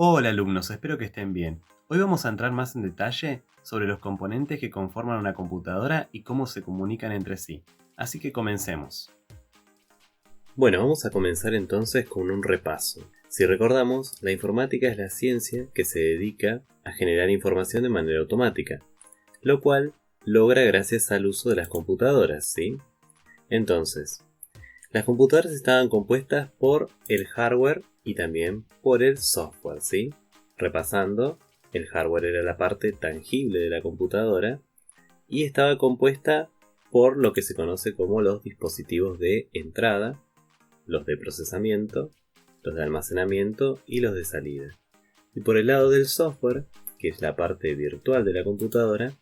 Hola alumnos, espero que estén bien. Hoy vamos a entrar más en detalle sobre los componentes que conforman una computadora y cómo se comunican entre sí. Así que comencemos. Bueno, vamos a comenzar entonces con un repaso. Si recordamos, la informática es la ciencia que se dedica a generar información de manera automática, lo cual logra gracias al uso de las computadoras, ¿sí? Entonces, las computadoras estaban compuestas por el hardware y también por el software, ¿sí? Repasando, el hardware era la parte tangible de la computadora y estaba compuesta por lo que se conoce como los dispositivos de entrada, los de procesamiento, los de almacenamiento y los de salida. Y por el lado del software, que es la parte virtual de la computadora,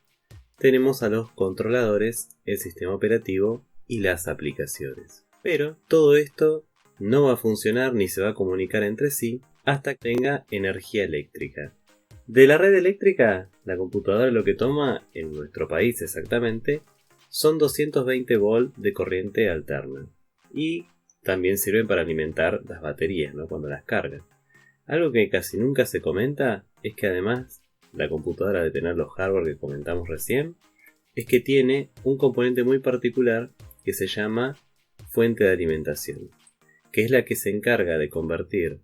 tenemos a los controladores, el sistema operativo y las aplicaciones. Pero todo esto no va a funcionar ni se va a comunicar entre sí hasta que tenga energía eléctrica. De la red eléctrica, la computadora lo que toma, en nuestro país exactamente, son 220 volt de corriente alterna. Y también sirven para alimentar las baterías, ¿no? Cuando las cargan. Algo que casi nunca se comenta es que además la computadora de tener los hardware que comentamos recién, es que tiene un componente muy particular que se llama fuente de alimentación, que es la que se encarga de convertir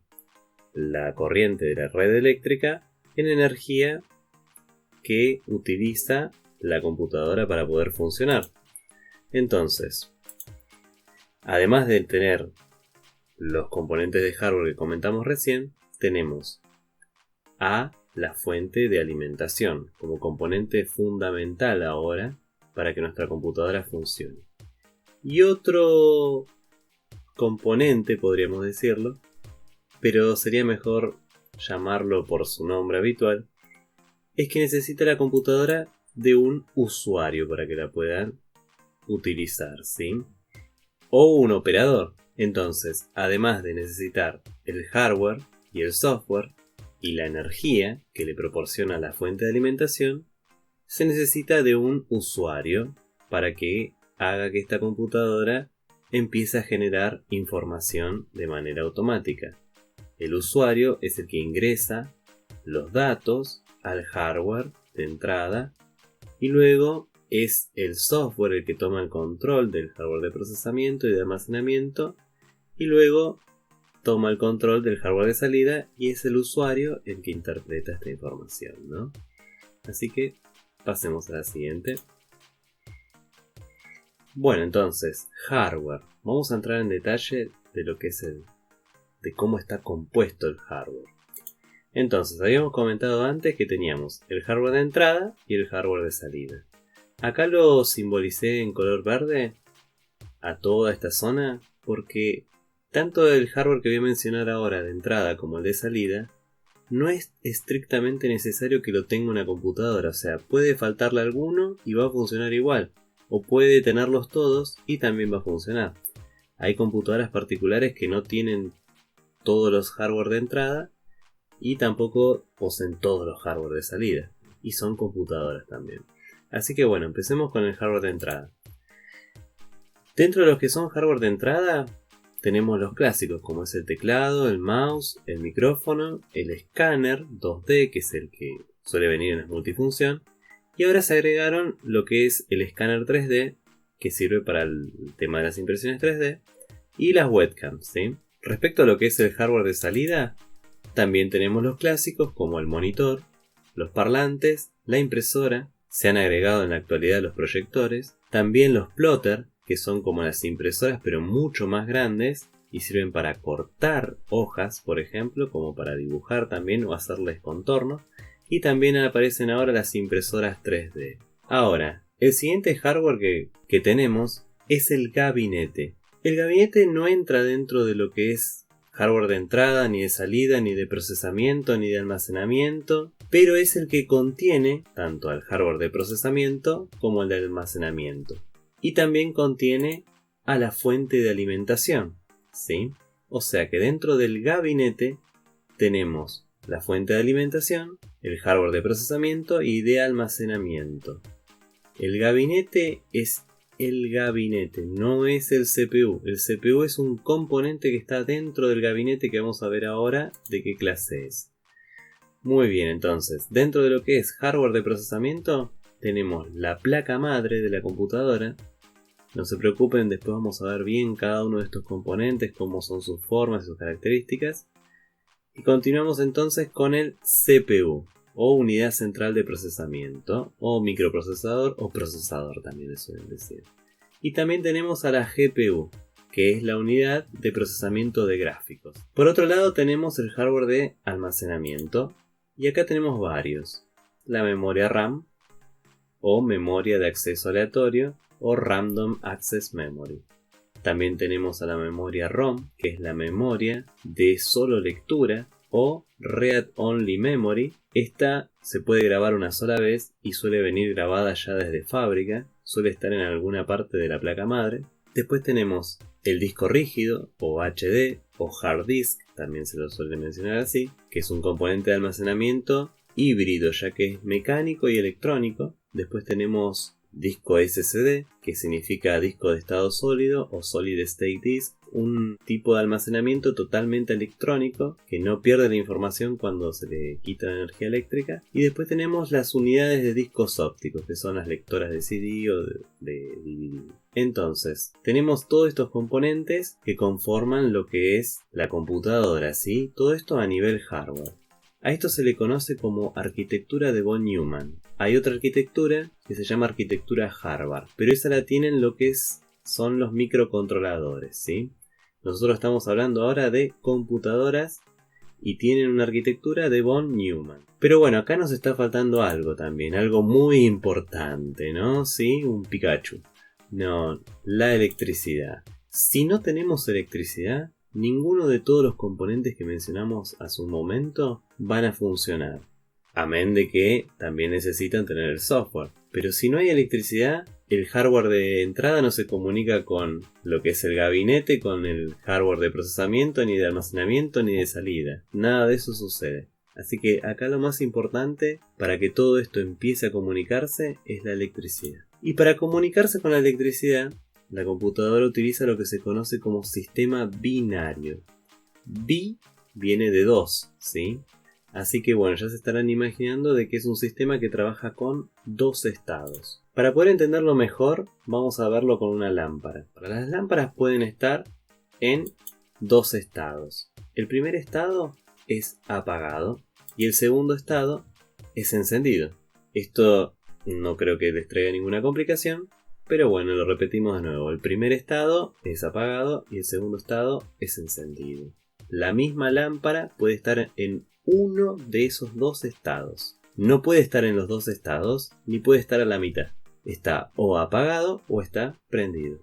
la corriente de la red eléctrica en energía que utiliza la computadora para poder funcionar. Entonces, además de tener los componentes de hardware que comentamos recién, tenemos a la fuente de alimentación como componente fundamental ahora para que nuestra computadora funcione. Y otro componente, podríamos decirlo, pero sería mejor llamarlo por su nombre habitual, es que necesita la computadora de un usuario para que la puedan utilizar, ¿sí? O un operador. Entonces, además de necesitar el hardware y el software y la energía que le proporciona la fuente de alimentación, se necesita de un usuario para que haga que esta computadora empiece a generar información de manera automática. El usuario es el que ingresa los datos al hardware de entrada y luego es el software el que toma el control del hardware de procesamiento y de almacenamiento y luego toma el control del hardware de salida y es el usuario el que interpreta esta información, ¿no? Así que pasemos a la siguiente. Bueno, entonces, hardware. Vamos a entrar en detalle de lo que es de cómo está compuesto el hardware. Entonces, habíamos comentado antes que teníamos el hardware de entrada y el hardware de salida. Acá lo simbolicé en color verde a toda esta zona porque tanto el hardware que voy a mencionar ahora de entrada como el de salida no es estrictamente necesario que lo tenga una computadora, o sea, puede faltarle alguno y va a funcionar igual, o puede tenerlos todos y también va a funcionar. Hay computadoras particulares que no tienen todos los hardware de entrada y tampoco poseen todos los hardware de salida, y son computadoras también. Así que bueno, empecemos con el hardware de entrada. Dentro de los que son hardware de entrada, tenemos los clásicos como es el teclado, el mouse, el micrófono, el escáner 2D, que es el que suele venir en la multifunción, y ahora se agregaron lo que es el escáner 3D, que sirve para el tema de las impresiones 3D, y las webcams, ¿sí? Respecto a lo que es el hardware de salida, también tenemos los clásicos como el monitor, los parlantes, la impresora, se han agregado en la actualidad los proyectores, también los plotter, que son como las impresoras pero mucho más grandes y sirven para cortar hojas, por ejemplo, como para dibujar también o hacerles contorno, y también aparecen ahora las impresoras 3D. Ahora, el siguiente hardware que tenemos es el gabinete. El gabinete no entra dentro de lo que es hardware de entrada, ni de salida, ni de procesamiento, ni de almacenamiento, pero es el que contiene tanto al hardware de procesamiento como el de almacenamiento. Y también contiene a la fuente de alimentación, ¿sí? O sea que dentro del gabinete tenemos la fuente de alimentación, el hardware de procesamiento y de almacenamiento. El gabinete es el gabinete, no es el CPU. El CPU es un componente que está dentro del gabinete que vamos a ver ahora de qué clase es. Muy bien, entonces, dentro de lo que es hardware de procesamiento, tenemos la placa madre de la computadora. No se preocupen, después vamos a ver bien cada uno de estos componentes, cómo son sus formas y sus características. Y continuamos entonces con el CPU, o unidad central de procesamiento, o microprocesador, o procesador también le suelen decir. Y también tenemos a la GPU, que es la unidad de procesamiento de gráficos. Por otro lado tenemos el hardware de almacenamiento, y acá tenemos varios. La memoria RAM, o memoria de acceso aleatorio, o Random Access Memory. También tenemos a la memoria ROM, que es la memoria de solo lectura, o Read Only Memory. Esta se puede grabar una sola vez y suele venir grabada ya desde fábrica, suele estar en alguna parte de la placa madre. Después tenemos el disco rígido, o HD, o Hard Disk, también se lo suele mencionar así, que es un componente de almacenamiento híbrido, ya que es mecánico y electrónico. Después tenemos disco SSD, que significa disco de estado sólido o Solid State Disk, un tipo de almacenamiento totalmente electrónico que no pierde la información cuando se le quita la energía eléctrica. Y después tenemos las unidades de discos ópticos, que son las lectoras de CD o de DVD. Entonces, tenemos todos estos componentes que conforman lo que es la computadora, ¿sí? Todo esto a nivel hardware. A esto se le conoce como arquitectura de von Neumann. Hay otra arquitectura que se llama arquitectura Harvard, pero esa la tienen lo que son los microcontroladores, ¿sí? Nosotros estamos hablando ahora de computadoras y tienen una arquitectura de von Neumann. Pero bueno, acá nos está faltando algo también, algo muy importante, ¿no? ¿Sí? Un Pikachu. No, la electricidad. Si no tenemos electricidad, ninguno de todos los componentes que mencionamos hace un momento van a funcionar. Amén de que también necesitan tener el software. Pero si no hay electricidad, el hardware de entrada no se comunica con lo que es el gabinete, con el hardware de procesamiento, ni de almacenamiento, ni de salida. Nada de eso sucede. Así que acá lo más importante para que todo esto empiece a comunicarse es la electricidad. Y para comunicarse con la electricidad, la computadora utiliza lo que se conoce como sistema binario. Bi viene de 2, ¿sí? Así que bueno, ya se estarán imaginando de que es un sistema que trabaja con 2 estados. Para poder entenderlo mejor, vamos a verlo con una lámpara. Las lámparas pueden estar en 2 estados. El primer estado es apagado y el segundo estado es encendido. Esto no creo que les traiga ninguna complicación, pero bueno, lo repetimos de nuevo. El primer estado es apagado y el segundo estado es encendido. La misma lámpara puede estar en uno de esos 2 estados. No puede estar en los 2 estados, ni puede estar a la mitad. Está o apagado o está prendido.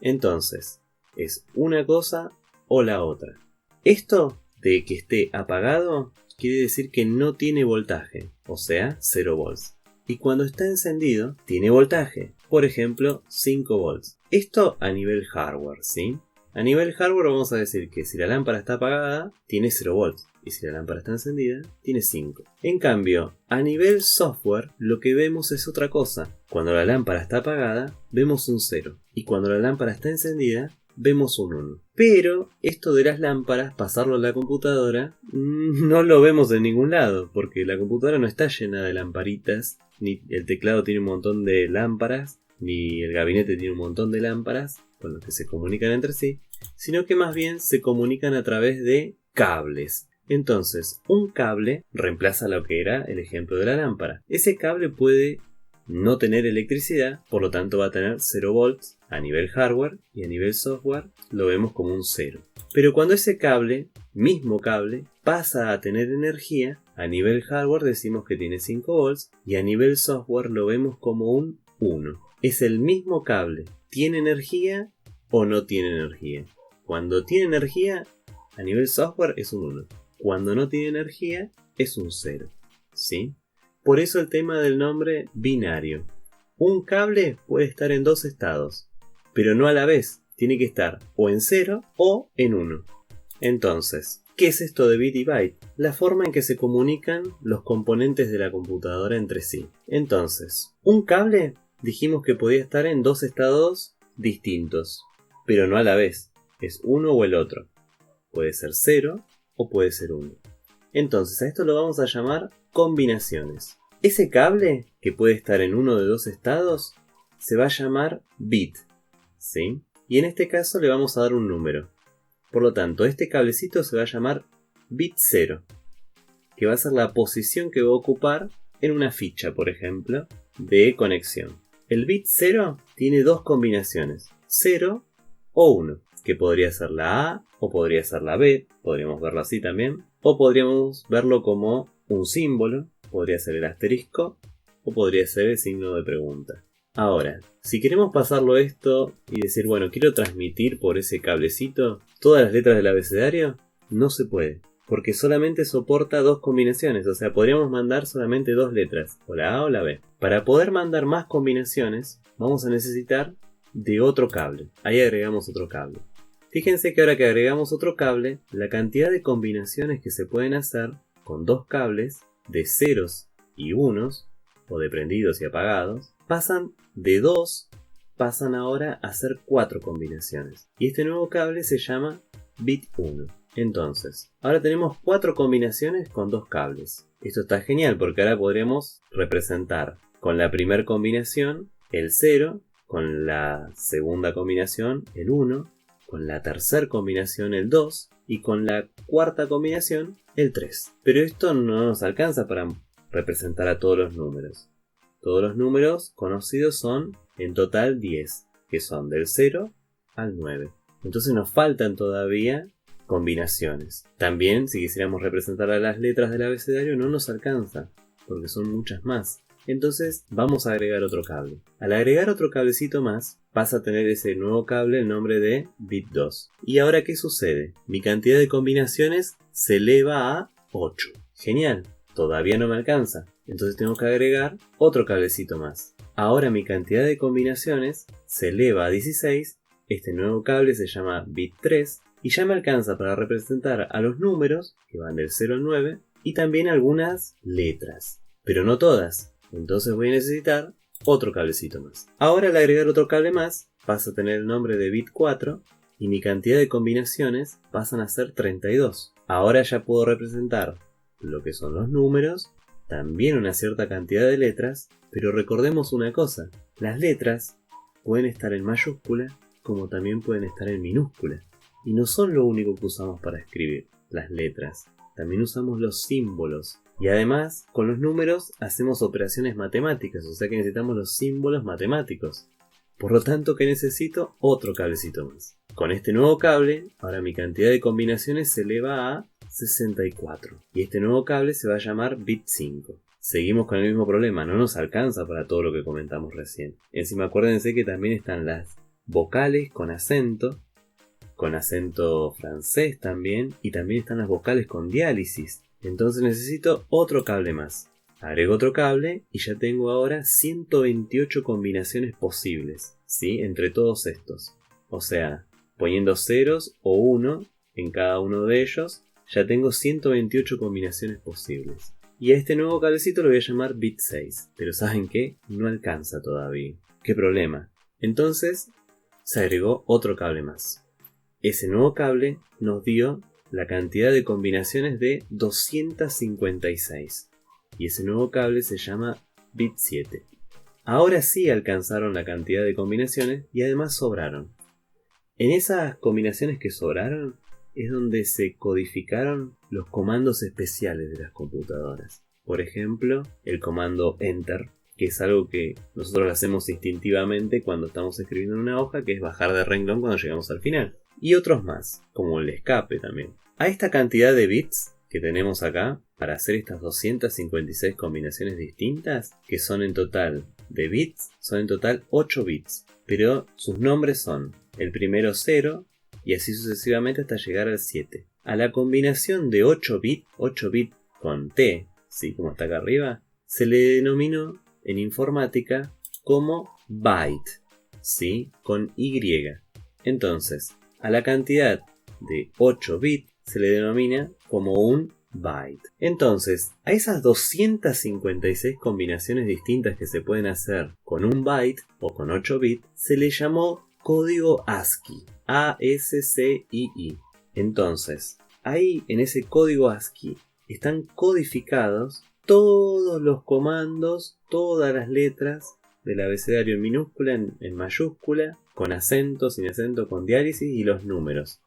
Entonces, es una cosa o la otra. Esto de que esté apagado quiere decir que no tiene voltaje, o sea, 0 volts. Y cuando está encendido, tiene voltaje, por ejemplo, 5 volts. Esto a nivel hardware, ¿sí? A nivel hardware vamos a decir que si la lámpara está apagada, tiene 0 volts. Y si la lámpara está encendida, tiene 5. En cambio, a nivel software, lo que vemos es otra cosa. Cuando la lámpara está apagada, vemos un 0. Y cuando la lámpara está encendida, vemos un 1. Pero esto de las lámparas, pasarlo a la computadora, no lo vemos en ningún lado. Porque la computadora no está llena de lamparitas, ni el teclado tiene un montón de lámparas, ni el gabinete tiene un montón de lámparas con los que se comunican entre sí, sino que más bien se comunican a través de cables. Entonces, un cable reemplaza lo que era el ejemplo de la lámpara. Ese cable puede no tener electricidad, por lo tanto va a tener 0 volts a nivel hardware y a nivel software lo vemos como un 0. Pero cuando ese cable, mismo cable, pasa a tener energía, a nivel hardware decimos que tiene 5 volts y a nivel software lo vemos como un 1. Es el mismo cable. ¿Tiene energía o no tiene energía? Cuando tiene energía, a nivel software es un 1. Cuando no tiene energía, es un 0. ¿Sí? Por eso el tema del nombre binario. Un cable puede estar en 2 estados, pero no a la vez. Tiene que estar o en 0 o en 1. Entonces, ¿qué es esto de bit y byte? La forma en que se comunican los componentes de la computadora entre sí. Entonces, un cable dijimos que podía estar en 2 estados distintos, pero no a la vez. Es uno o el otro. Puede ser 0 o puede ser 1. Entonces a esto lo vamos a llamar combinaciones. Ese cable, que puede estar en uno de dos estados, se va a llamar bit, ¿sí? Y en este caso le vamos a dar un número. Por lo tanto, este cablecito se va a llamar bit 0, que va a ser la posición que va a ocupar en una ficha, por ejemplo, de conexión. El bit 0 tiene dos combinaciones, 0 o 1, que podría ser la A o podría ser la B, podríamos verlo así también, o podríamos verlo como un símbolo, podría ser el asterisco o podría ser el signo de pregunta. Ahora, si queremos pasarlo esto y decir, bueno, quiero transmitir por ese cablecito todas las letras del abecedario, no se puede, porque solamente soporta dos combinaciones, o sea, podríamos mandar solamente dos letras, o la A o la B. Para poder mandar más combinaciones, vamos a necesitar de otro cable. Ahí agregamos otro cable. Fíjense que ahora que agregamos otro cable, la cantidad de combinaciones que se pueden hacer con dos cables de ceros y unos, o de prendidos y apagados, pasan de 2, pasan ahora a ser 4 combinaciones. Y este nuevo cable se llama bit 1. Entonces, ahora tenemos 4 combinaciones con dos cables. Esto está genial porque ahora podremos representar con la primera combinación el 0, con la segunda combinación el 1, con la tercera combinación el 2 y con la cuarta combinación el 3. Pero esto no nos alcanza para representar a todos los números. Todos los números conocidos son en total 10, que son del 0 al 9. Entonces nos faltan todavía combinaciones. También, si quisiéramos representar a las letras del abecedario, no nos alcanza, porque son muchas más. Entonces vamos a agregar otro cable. Al agregar otro cablecito más, pasa a tener ese nuevo cable el nombre de bit 2. ¿Y ahora qué sucede? Mi cantidad de combinaciones se eleva a 8. Genial, todavía no me alcanza. Entonces tengo que agregar otro cablecito más. Ahora mi cantidad de combinaciones se eleva a 16. Este nuevo cable se llama bit 3 y ya me alcanza para representar a los números, que van del 0 al 9, y también algunas letras, pero no todas. Entonces voy a necesitar otro cablecito más. Ahora al agregar otro cable más, pasa a tener el nombre de bit 4 y mi cantidad de combinaciones pasan a ser 32. Ahora ya puedo representar lo que son los números, también una cierta cantidad de letras, pero recordemos una cosa, las letras pueden estar en mayúscula como también pueden estar en minúscula. Y no son lo único que usamos para escribir las letras, también usamos los símbolos. Y además, con los números hacemos operaciones matemáticas, o sea que necesitamos los símbolos matemáticos. Por lo tanto que necesito otro cablecito más. Con este nuevo cable, ahora mi cantidad de combinaciones se eleva a 64. Y este nuevo cable se va a llamar bit 5. Seguimos con el mismo problema, no nos alcanza para todo lo que comentamos recién. Encima acuérdense que también están las vocales con acento francés también, y también están las vocales con diálisis. Entonces necesito otro cable más. Agrego otro cable y ya tengo ahora 128 combinaciones posibles, ¿sí? Entre todos estos. O sea, poniendo ceros o 1 en cada uno de ellos, ya tengo 128 combinaciones posibles. Y a este nuevo cablecito lo voy a llamar bit 6. Pero ¿saben qué? No alcanza todavía. ¿Qué problema? Entonces se agregó otro cable más. Ese nuevo cable nos dio la cantidad de combinaciones de 256. Y ese nuevo cable se llama bit 7. Ahora sí alcanzaron la cantidad de combinaciones y además sobraron. En esas combinaciones que sobraron es donde se codificaron los comandos especiales de las computadoras. Por ejemplo, el comando Enter, que es algo que nosotros lo hacemos instintivamente cuando estamos escribiendo en una hoja, que es bajar de renglón cuando llegamos al final. Y otros más, como el escape también. A esta cantidad de bits que tenemos acá, para hacer estas 256 combinaciones distintas, que son en total de bits, son en total 8 bits. Pero sus nombres son el primero 0 y así sucesivamente hasta llegar al 7. A la combinación de 8 bits con T, ¿sí? Como está acá arriba, se le denominó en informática como byte, ¿sí? Con Y. Entonces, a la cantidad de 8 bits se le denomina como un byte. Entonces, a esas 256 combinaciones distintas que se pueden hacer con un byte o con 8 bits, se le llamó código ASCII. A-S-C-I-I. Entonces, ahí en ese código ASCII están codificados todos los comandos, todas las letras del abecedario en minúscula, en mayúscula, con acento, sin acento, con diálisis y los números.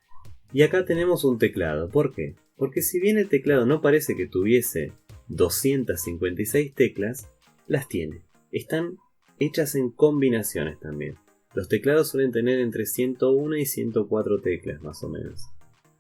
Y acá tenemos un teclado. ¿Por qué? Porque si bien el teclado no parece que tuviese 256 teclas, las tiene. Están hechas en combinaciones también. Los teclados suelen tener entre 101 y 104 teclas más o menos,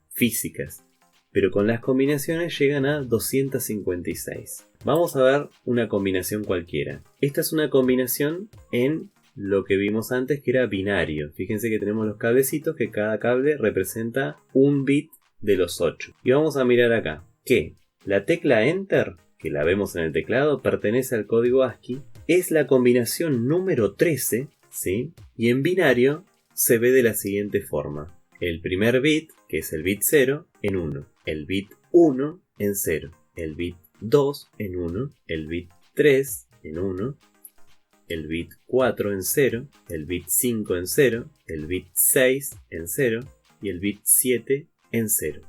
físicas, pero con las combinaciones llegan a 256. Vamos a ver una combinación cualquiera. Esta es una combinación en lo que vimos antes, que era binario. Fíjense que tenemos los cablecitos, que cada cable representa un bit de los 8. Y vamos a mirar acá que la tecla Enter, que la vemos en el teclado, pertenece al código ASCII, es la combinación número 13, ¿sí? Y en binario se ve de la siguiente forma. El primer bit, que es el bit 0, en 1. El bit 1 en 0. El bit 2 en 1. El bit 3 en 1. El bit 4 en 0. El bit 5 en 0. El bit 6 en 0. Y el bit 7 en 0.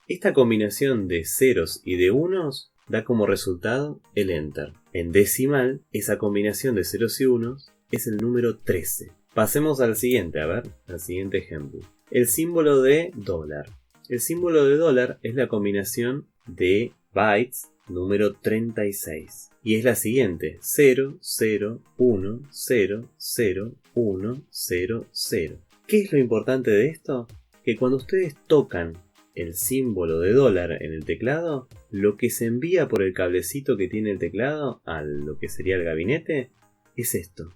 Esta combinación de ceros y de unos da como resultado el Enter. En decimal, esa combinación de ceros y unos es el número 13. Pasemos al siguiente, al siguiente ejemplo. El símbolo de dólar. El símbolo de dólar es la combinación de bytes número 36. Y es la siguiente: 0, 0, 1, 0, 0, 1, 0, 0. ¿Qué es lo importante de esto? Que cuando ustedes tocan el símbolo de dólar en el teclado, lo que se envía por el cablecito que tiene el teclado a lo que sería el gabinete es esto: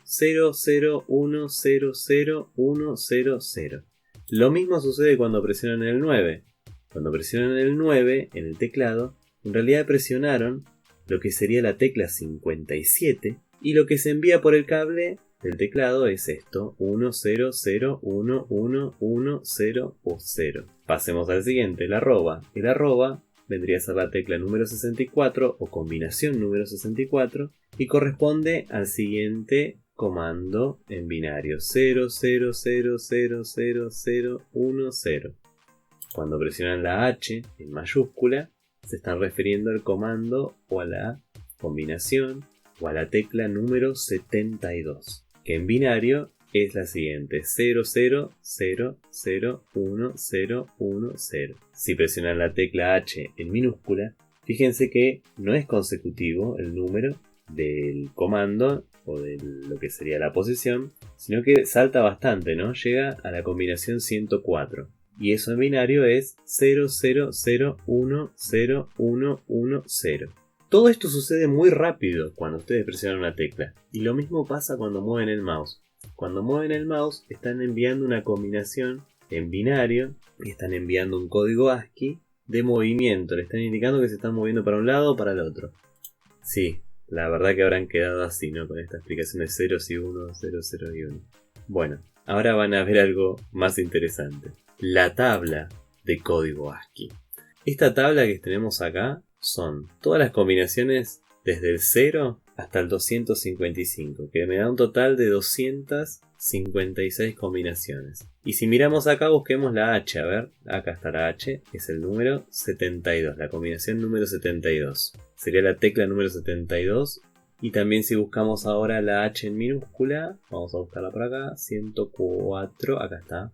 0, 0, 1, 0, 0, 1, 0, 0. Lo mismo sucede cuando presionan el 9. Cuando presionan el 9 en el teclado, en realidad presionaron lo que sería la tecla 57 y lo que se envía por el cable del teclado es esto: 1, 0, 0, 1, 1, 1, 0 o 0. Pasemos al siguiente, el arroba. El arroba vendría a ser la tecla número 64 o combinación número 64 y corresponde al siguiente comando en binario: 0, 0, 0, 0, 0, 0, 1, 0. Cuando presionan la H en mayúscula, se están refiriendo al comando o a la combinación o a la tecla número 72, que en binario es la siguiente: 0, 0, 0, 0, 1, 0, 1, 0. Si presionan la tecla H en minúscula, fíjense que no es consecutivo el número del comando o de lo que sería la posición, sino que salta bastante, ¿no? Llega a la combinación 104. Y eso en binario es 0, 0, 0, 1, 0, 1, 1, 0. Todo esto sucede muy rápido cuando ustedes presionan una tecla. Y lo mismo pasa cuando mueven el mouse. Cuando mueven el mouse están enviando una combinación en binario y están enviando un código ASCII de movimiento. Le están indicando que se están moviendo para un lado o para el otro. Sí, la verdad que habrán quedado así, ¿no? Con esta explicación de ceros y unos, 0, 0 y 1. Bueno, ahora van a ver algo más interesante. La tabla de código ASCII. Esta tabla que tenemos acá son todas las combinaciones desde el 0 hasta el 255, que me da un total de 256 combinaciones. Y si miramos acá, busquemos la H. A ver, acá está la H, que es el número 72, la combinación número 72. Sería la tecla número 72. Y también si buscamos ahora la H en minúscula, vamos a buscarla por acá, 104, acá está.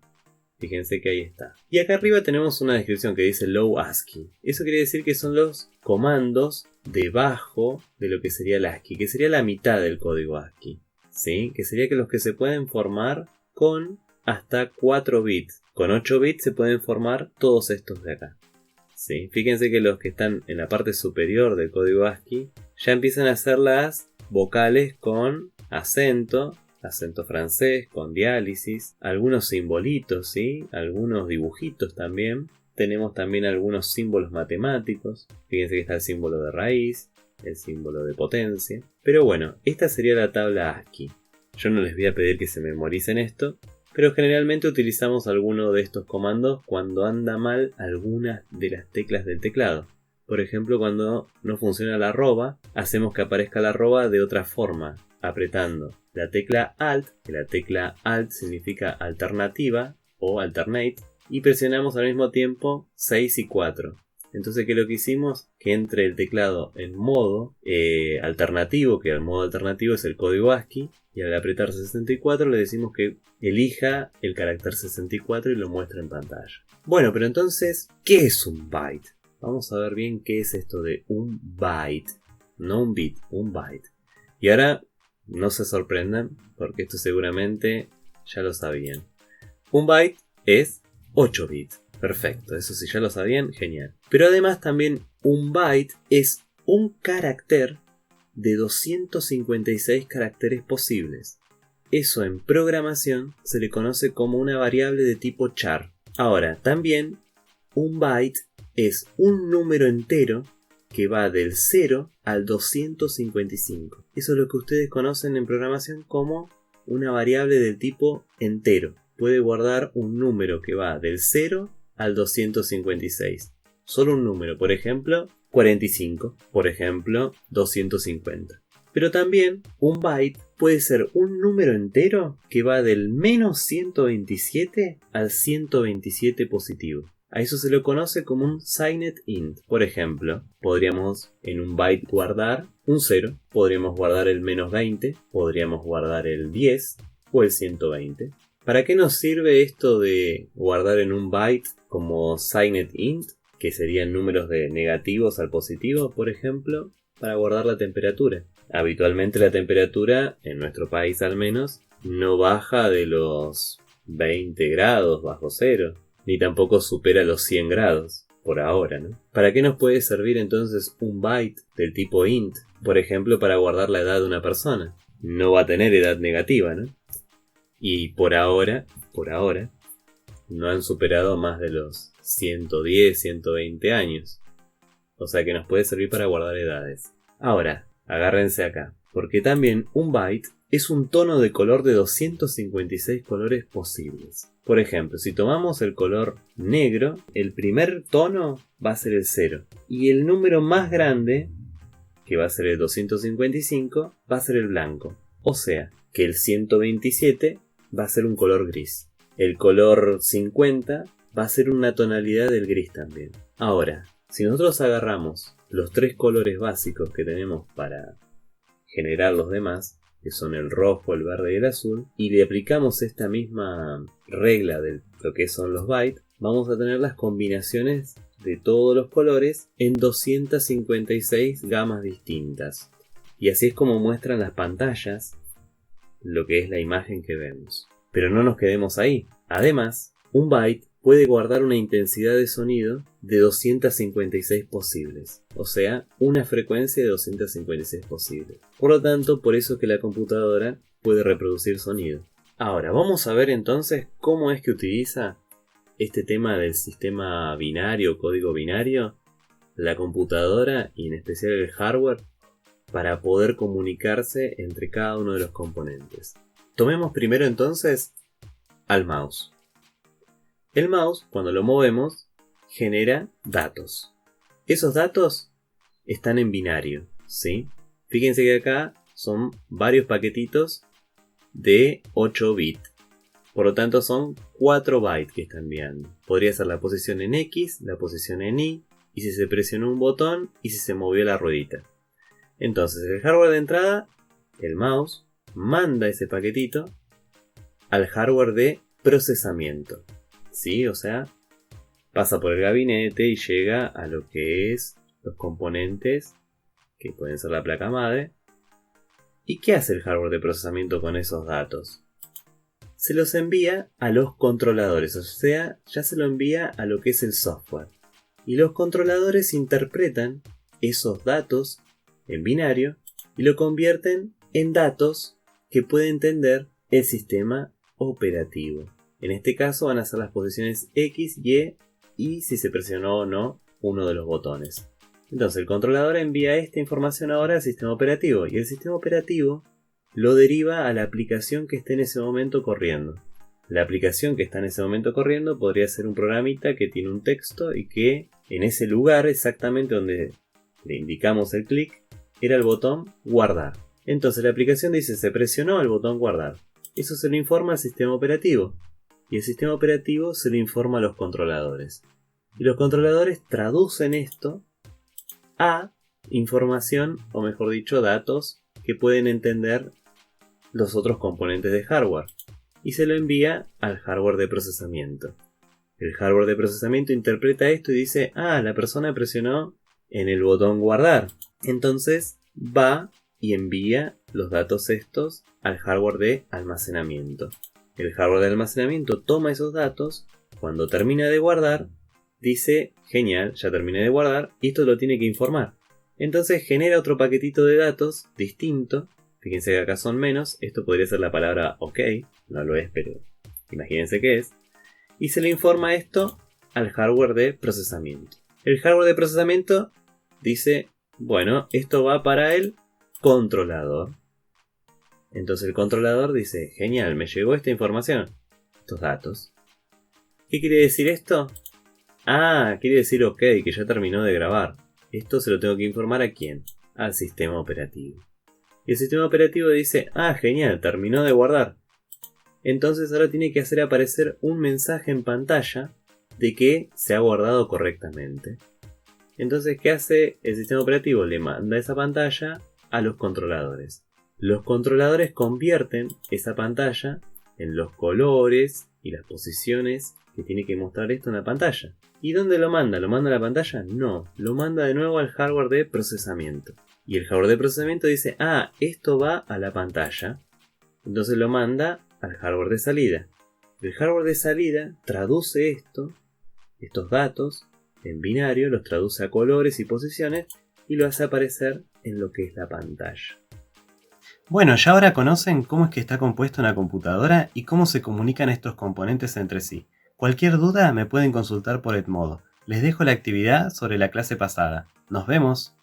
Fíjense que ahí está. Y acá arriba tenemos una descripción que dice low ASCII. Eso quiere decir que son los comandos debajo de lo que sería el ASCII, que sería la mitad del código ASCII, ¿sí? Que sería que los que se pueden formar con hasta 4 bits. Con 8 bits se pueden formar todos estos de acá, ¿sí? Fíjense que los que están en la parte superior del código ASCII ya empiezan a hacer las vocales con acento francés, con diálisis, algunos simbolitos, ¿sí? Algunos dibujitos también. Tenemos también algunos símbolos matemáticos. Fíjense que está el símbolo de raíz, el símbolo de potencia. Pero bueno, esta sería la tabla ASCII. Yo no les voy a pedir que se memoricen esto, pero generalmente utilizamos alguno de estos comandos cuando anda mal algunas de las teclas del teclado. Por ejemplo, cuando no funciona la arroba, hacemos que aparezca la arroba de otra forma, apretando la tecla Alt, que la tecla Alt significa alternativa o alternate, y presionamos al mismo tiempo 6 y 4. Entonces, ¿qué es lo que hicimos? Que entre el teclado en modo alternativo, que el modo alternativo es el código ASCII, y al apretar 64 le decimos que elija el carácter 64 y lo muestra en pantalla. Bueno, pero entonces, ¿qué es un byte? Vamos a ver bien qué es esto de un byte. No un bit, un byte. Y ahora, no se sorprendan, porque esto seguramente ya lo sabían. Un byte es 8 bits. Perfecto, eso si ya lo sabían, genial. Pero además también un byte es un carácter de 256 caracteres posibles. Eso en programación se le conoce como una variable de tipo char. Ahora, también un byte es un número entero que va del 0 al 255. Eso es lo que ustedes conocen en programación como una variable del tipo entero. Puede guardar un número que va del 0 al 256. Solo un número, por ejemplo, 45, por ejemplo, 250. Pero también un byte puede ser un número entero que va del menos 127 al 127 positivo. A eso se lo conoce como un signed int. Por ejemplo, podríamos en un byte guardar un 0, podríamos guardar el menos 20, podríamos guardar el 10 o el 120. ¿Para qué nos sirve esto de guardar en un byte como signed int? Que serían números de negativos al positivo, por ejemplo, para guardar la temperatura. Habitualmente la temperatura, en nuestro país al menos, no baja de los 20 grados bajo cero, ni tampoco supera los 100 grados, por ahora, ¿no? ¿Para qué nos puede servir entonces un byte del tipo int? Por ejemplo, para guardar la edad de una persona. No va a tener edad negativa, ¿no? Y por ahora, no han superado más de los 110, 120 años. O sea que nos puede servir para guardar edades. Ahora, agárrense acá, porque también un byte es un tono de color de 256 colores posibles. Por ejemplo, si tomamos el color negro, el primer tono va a ser el 0. Y el número más grande, que va a ser el 255, va a ser el blanco. O sea, que el 127 va a ser un color gris. El color 50 va a ser una tonalidad del gris también. Ahora, si nosotros agarramos los tres colores básicos que tenemos para generar los demás, que son el rojo, el verde y el azul, y le aplicamos esta misma regla de lo que son los bytes, vamos a tener las combinaciones de todos los colores en 256 gamas distintas. Y así es como muestran las pantallas lo que es la imagen que vemos. Pero no nos quedemos ahí. Además, un byte puede guardar una intensidad de sonido de 256 posibles, o sea, una frecuencia de 256 posibles. Por lo tanto, por eso es que la computadora puede reproducir sonido. Ahora, vamos a ver entonces cómo es que utiliza este tema del sistema binario, código binario, la computadora y en especial el hardware, para poder comunicarse entre cada uno de los componentes. Tomemos primero entonces al mouse. El mouse, cuando lo movemos, genera datos. Esos datos están en binario, ¿sí? Fíjense que acá son varios paquetitos de 8 bits. Por lo tanto son 4 bytes que está enviando. Podría ser la posición en X, la posición en Y, y si se presionó un botón y si se movió la ruedita. Entonces el hardware de entrada, el mouse, manda ese paquetito al hardware de procesamiento. ¿Sí? O sea, pasa por el gabinete y llega a lo que es los componentes, que pueden ser la placa madre. ¿Y qué hace el hardware de procesamiento con esos datos? Se los envía a los controladores, o sea, ya se lo envía a lo que es el software. Y los controladores interpretan esos datos en binario y lo convierten en datos que puede entender el sistema operativo. En este caso van a ser las posiciones X, y si se presionó o no uno de los botones. Entonces el controlador envía esta información ahora al sistema operativo y el sistema operativo lo deriva a la aplicación que esté en ese momento corriendo. La aplicación que está en ese momento corriendo podría ser un programita que tiene un texto y que en ese lugar exactamente donde le indicamos el clic era el botón guardar. Entonces la aplicación dice se presionó el botón guardar. Eso se lo informa al sistema operativo. Y el sistema operativo se lo informa a los controladores. Y los controladores traducen esto a información, o mejor dicho, datos que pueden entender los otros componentes de hardware. Y se lo envía al hardware de procesamiento. El hardware de procesamiento interpreta esto y dice, la persona presionó en el botón guardar. Entonces va y envía los datos estos al hardware de almacenamiento. El hardware de almacenamiento toma esos datos, cuando termina de guardar, dice, genial, ya terminé de guardar, y esto lo tiene que informar. Entonces genera otro paquetito de datos distinto. Fíjense que acá son menos, esto podría ser la palabra OK, no lo es, pero imagínense qué es. Y se le informa esto al hardware de procesamiento. El hardware de procesamiento dice, bueno, esto va para el controlador. Entonces el controlador dice, genial, me llegó esta información, estos datos. ¿Qué quiere decir esto? Quiere decir OK, que ya terminó de grabar. Esto se lo tengo que informar ¿a quién? Al sistema operativo. Y el sistema operativo dice, genial, terminó de guardar. Entonces ahora tiene que hacer aparecer un mensaje en pantalla de que se ha guardado correctamente. Entonces, ¿qué hace el sistema operativo? Le manda esa pantalla a los controladores. Los controladores convierten esa pantalla en los colores y las posiciones que tiene que mostrar esto en la pantalla. ¿Y dónde lo manda? ¿Lo manda a la pantalla? No, lo manda de nuevo al hardware de procesamiento. Y el hardware de procesamiento dice, esto va a la pantalla. Entonces lo manda al hardware de salida. El hardware de salida traduce estos datos en binario, los traduce a colores y posiciones y lo hace aparecer en lo que es la pantalla. Bueno, ya ahora conocen cómo es que está compuesta una computadora y cómo se comunican estos componentes entre sí. Cualquier duda me pueden consultar por Edmodo. Les dejo la actividad sobre la clase pasada. ¡Nos vemos!